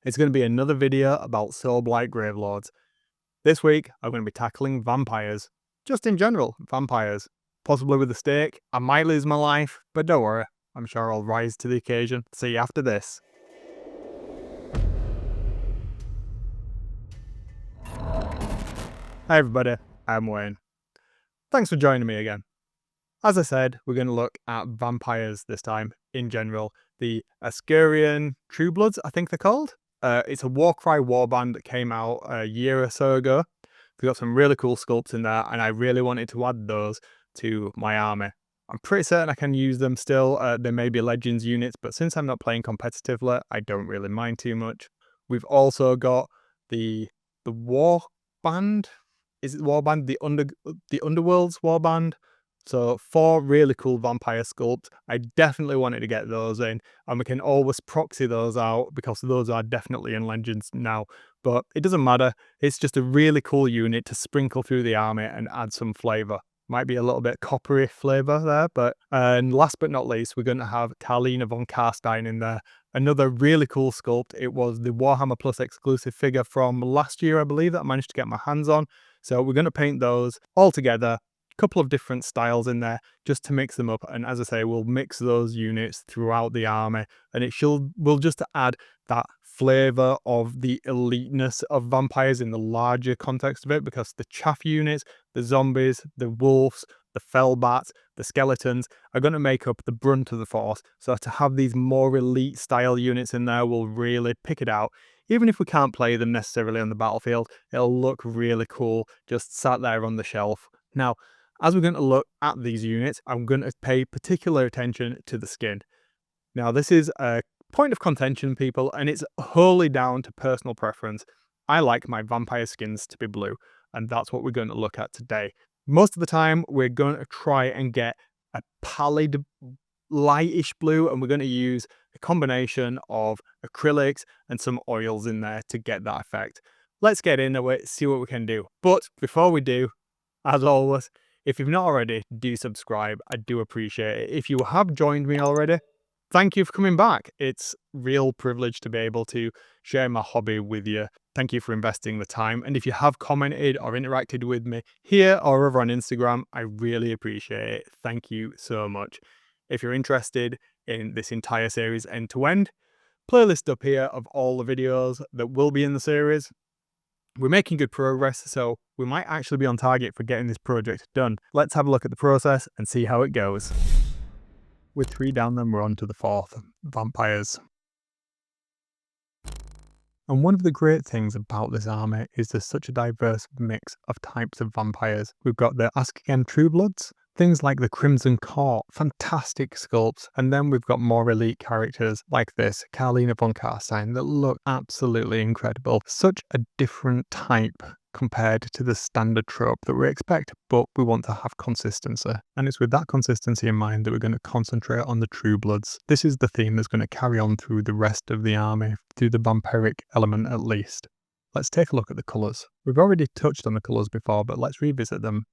It's going to be another video about Soulblight Gravelords. This week, I'm going to be tackling vampires. Just in general, vampires. Possibly with a stake. I might lose my life, but don't worry, I'm sure I'll rise to the occasion. See you after this. Hi everybody, I'm Wayne. Thanks for joining me again. As I said, we're going to look at vampires this time, in general. The Vengorian Truebloods, I think they're called. It's a Warcry warband that came out a year or so ago. We've got some really cool sculpts in there, and I really wanted to add those to my army. I'm pretty certain I can use them still. They may be Legends units, but since I'm not playing competitively, I don't really mind too much. We've also got the Warband. Is it the Warband? The Underworld's Warband. So 4 really cool vampire sculpts. I definitely wanted to get those in, and we can always proxy those out because those are definitely in Legends now. But it doesn't matter. It's just a really cool unit to sprinkle through the army and add some flavour. Might be a little bit coppery flavour there, but and last but not least, we're going to have Talina von Karstein in there. Another really cool sculpt. It was the Warhammer Plus exclusive figure from last year, I believe, that I managed to get my hands on. So we're going to paint those all together. Couple of different styles in there just to mix them up, and as I say, we'll mix those units throughout the army, and will just add that flavor of the eliteness of vampires in the larger context of it, because the chaff units, the zombies, the wolves, the fellbats, the skeletons are going to make up the brunt of the force. So to have these more elite style units in there will really pick it out. Even if we can't play them necessarily on the battlefield, it'll look really cool just sat there on the shelf. Now, as we're going to look at these units, I'm going to pay particular attention to the skin. Now, this is a point of contention, people, and it's wholly down to personal preference. I like my vampire skins to be blue, and that's what we're going to look at today. Most of the time, we're going to try and get a pallid, lightish blue, and we're going to use a combination of acrylics and some oils in there to get that effect. Let's get into it, see what we can do. But before we do, as always, if you've not already, do subscribe. I do appreciate it. If you have joined me already, thank you for coming back. It's a real privilege to be able to share my hobby with you. Thank you for investing the time. And if you have commented or interacted with me here or over on Instagram, I really appreciate it. Thank you so much. If you're interested in this entire series end to end, playlist up here of all the videos that will be in the series. We're making good progress, so we might actually be on target for getting this project done. Let's have a look at the process and see how it goes. With 3 down, then we're on to the 4th, vampires. And one of the great things about this army is there's such a diverse mix of types of vampires. We've got the Ask Again Truebloods, things like the Crimson Court, fantastic sculpts, and then we've got more elite characters like this, Talina von Karstein, that look absolutely incredible. Such a different type compared to the standard trope that we expect, but we want to have consistency. And it's with that consistency in mind that we're going to concentrate on the Truebloods. This is the theme that's going to carry on through the rest of the army, through the vampiric element at least. Let's take a look at the colours. We've already touched on the colours before, but let's revisit them.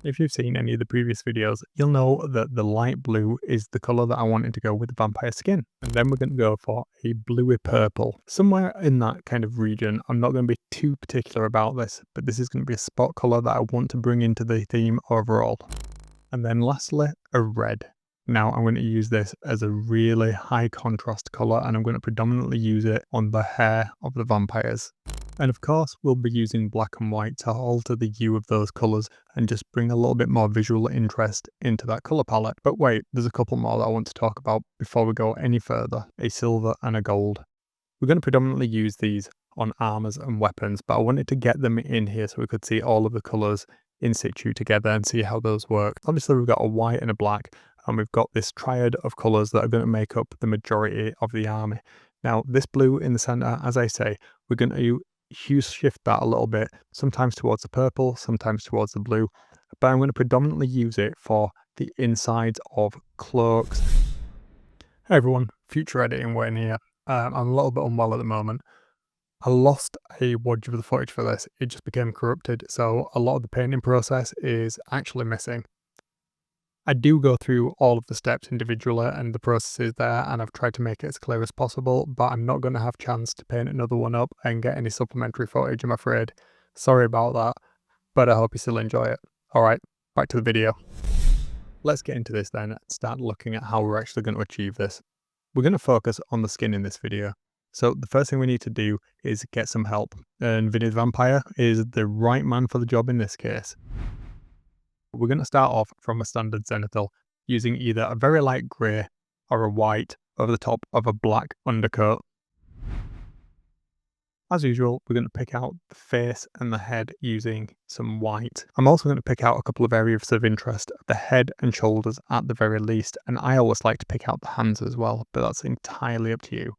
If you've seen any of the previous videos, you'll know that the light blue is the colour that I wanted to go with the vampire skin. And then we're going to go for a bluey purple. Somewhere in that kind of region. I'm not going to be too particular about this, but this is going to be a spot colour that I want to bring into the theme overall. And then lastly, a red. Now I'm going to use this as a really high contrast colour, and I'm going to predominantly use it on the hair of the vampires. And of course, we'll be using black and white to alter the hue of those colours and just bring a little bit more visual interest into that colour palette. But wait, there's a couple more that I want to talk about before we go any further. A silver and a gold. We're going to predominantly use these on armours and weapons, but I wanted to get them in here so we could see all of the colours in situ together and see how those work. Obviously, we've got a white and a black, and we've got this triad of colours that are going to make up the majority of the army. Now, this blue in the centre, as I say, we're going to hue shift that a little bit, sometimes towards the purple, sometimes towards the blue, but I'm going to predominantly use it for the insides of cloaks. Hey everyone, future editing Wayne here. I'm a little bit unwell at the moment. I lost a wodge of the footage for this. It just became corrupted, so a lot of the painting process is actually missing. I do go through all of the steps individually and the processes there, and I've tried to make it as clear as possible, but I'm not going to have a chance to paint another one up and get any supplementary footage, I'm afraid. Sorry about that, but I hope you still enjoy it. Alright, back to the video. Let's get into this then and start looking at how we're actually going to achieve this. We're going to focus on the skin in this video. So the first thing we need to do is get some help, and Vinny the Vampire is the right man for the job in this case. We're going to start off from a standard zenithal, using either a very light grey or a white over the top of a black undercoat. As usual, we're going to pick out the face and the head using some white. I'm also going to pick out a couple of areas of interest, the head and shoulders at the very least, and I always like to pick out the hands as well, but that's entirely up to you.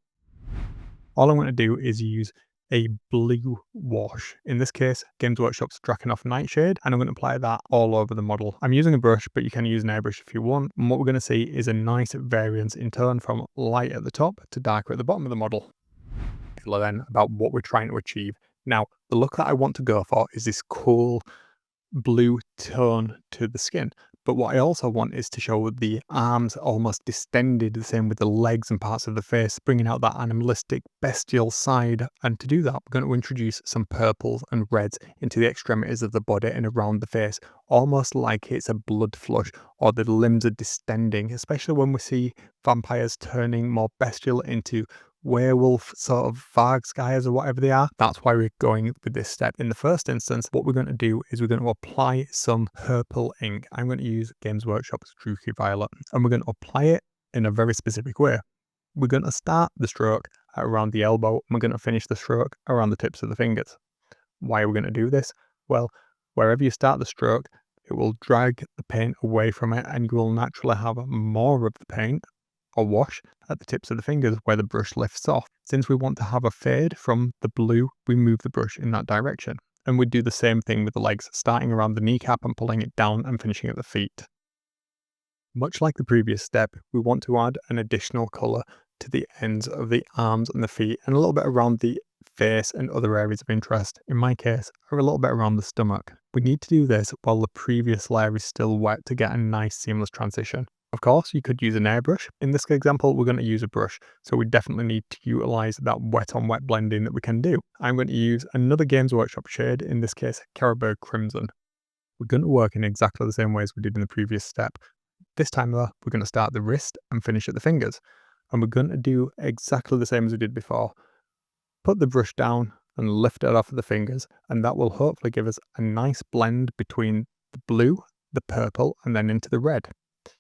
All I'm going to do is use a blue wash. In this case, Games Workshop's Drakenhof Nightshade, and I'm going to apply that all over the model. I'm using a brush, but you can use an airbrush if you want. And what we're going to see is a nice variance in tone from light at the top to darker at the bottom of the model. Then about what we're trying to achieve. Now, the look that I want to go for is this cool blue tone to the skin. But what I also want is to show the arms almost distended, the same with the legs and parts of the face, bringing out that animalistic, bestial side. And to do that, we're going to introduce some purples and reds into the extremities of the body and around the face, almost like it's a blood flush or the limbs are distending, especially when we see vampires turning more bestial into werewolf sort of Vargskyers or whatever they are. That's why we're going with this step. In the first instance, what we're going to do is we're going to apply some purple ink. I'm going to use Games Workshop's Druchii Violet, and we're going to apply it in a very specific way. We're going to start the stroke at around the elbow, and we're going to finish the stroke around the tips of the fingers. Why are we going to do this? Well, wherever you start the stroke, it will drag the paint away from it, and you will naturally have more of the paint or wash at the tips of the fingers where the brush lifts off. Since we want to have a fade from the blue, we move the brush in that direction. And we do the same thing with the legs, starting around the kneecap and pulling it down and finishing at the feet. Much like the previous step, we want to add an additional colour to the ends of the arms and the feet, and a little bit around the face and other areas of interest, in my case, or a little bit around the stomach. We need to do this while the previous layer is still wet to get a nice seamless transition. Of course, you could use an airbrush. In this example, we're going to use a brush, so we definitely need to utilise that wet on wet blending that we can do. I'm going to use another Games Workshop shade, in this case, Caribou Crimson. We're going to work in exactly the same way as we did in the previous step. This time though, we're going to start the wrist and finish at the fingers. And we're going to do exactly the same as we did before. Put the brush down and lift it off of the fingers, and that will hopefully give us a nice blend between the blue, the purple, and then into the red.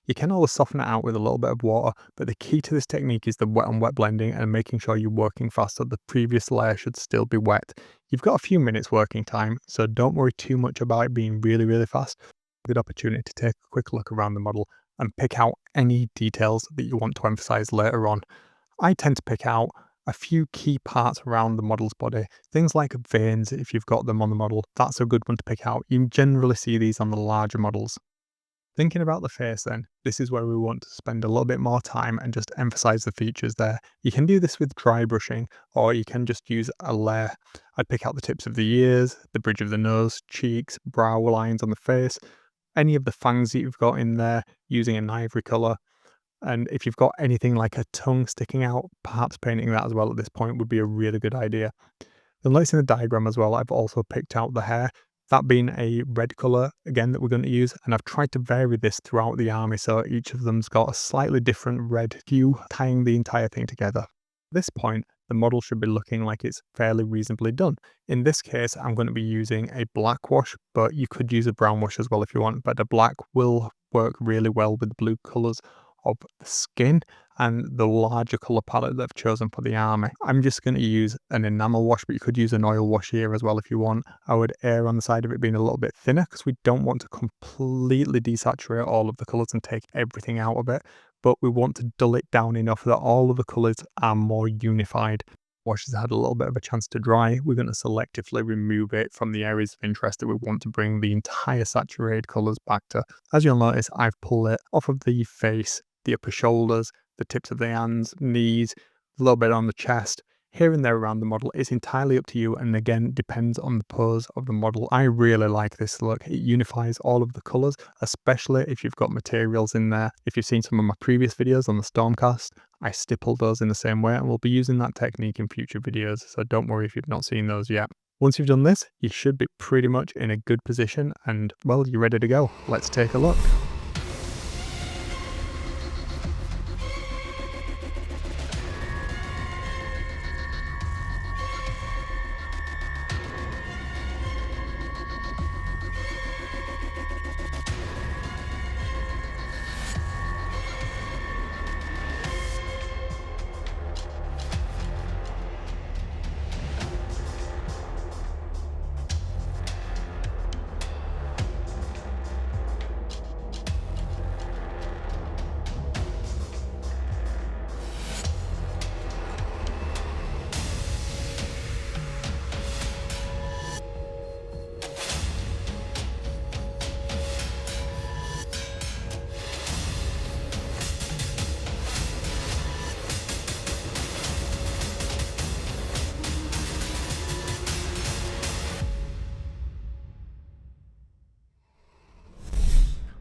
You can always soften it out with a little bit of water, but the key to this technique is the wet on wet blending and making sure you're working fast so the previous layer should still be wet. You've got a few minutes working time, so don't worry too much about it being really fast. Good opportunity to take a quick look around the model and pick out any details that you want to emphasize later on. I tend to pick out a few key parts around the model's body, things like veins if you've got them on the model. That's a good one to pick out. You generally see these on the larger models. Thinking about the face then, this is where we want to spend a little bit more time and just emphasize the features there. You can do this with dry brushing, or you can just use a layer. I'd pick out the tips of the ears, the bridge of the nose, cheeks, brow lines on the face, any of the fangs that you've got in there using an ivory colour. And if you've got anything like a tongue sticking out, perhaps painting that as well at this point would be a really good idea. You'll notice in the diagram as well, I've also picked out the hair. That being a red colour, again, that we're going to use, and I've tried to vary this throughout the army, so each of them's got a slightly different red hue, tying the entire thing together. At this point, the model should be looking like it's fairly reasonably done. In this case, I'm going to be using a black wash, but you could use a brown wash as well if you want, but the black will work really well with the blue colours of the skin and the larger colour palette that I've chosen for the army. I'm just going to use an enamel wash, but you could use an oil wash here as well if you want. I would err on the side of it being a little bit thinner because we don't want to completely desaturate all of the colours and take everything out of it, but we want to dull it down enough that all of the colours are more unified. Wash has had a little bit of a chance to dry. We're going to selectively remove it from the areas of interest that we want to bring the entire saturated colours back to. As you'll notice, I've pulled it off of the face, the upper shoulders, the tips of the hands, knees, a little bit on the chest. here and there around the model. It's entirely up to you, and again, depends on the pose of the model. I really like this look. It unifies all of the colours, especially if you've got materials in there. If you've seen some of my previous videos on the Stormcast, I stippled those in the same way, and we'll be using that technique in future videos, so don't worry if you've not seen those yet. Once you've done this, you should be pretty much in a good position, and well, you're ready to go. Let's take a look.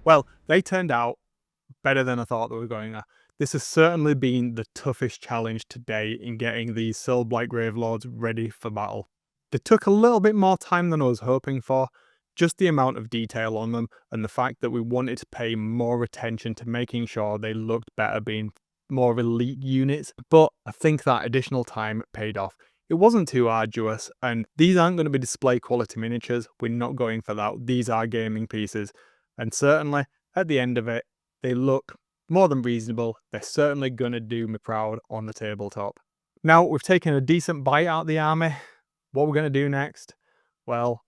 Well, they turned out better than I thought they were going to. This has certainly been the toughest challenge to date in getting these Soulblight Gravelords ready for battle. They took a little bit more time than I was hoping for, just the amount of detail on them and the fact that we wanted to pay more attention to making sure they looked better being more elite units, but I think that additional time paid off. It wasn't too arduous, and these aren't going to be display quality miniatures. We're not going for that. These are gaming pieces, and certainly at the end of it, they look more than reasonable. They're certainly going to do me proud on the tabletop. Now, we've taken a decent bite out of the army. What we're going to do next? Well,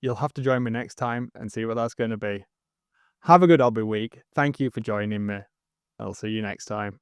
you'll have to join me next time and see what that's going to be. Have a good hobby week. Thank you for joining me. I'll see you next time.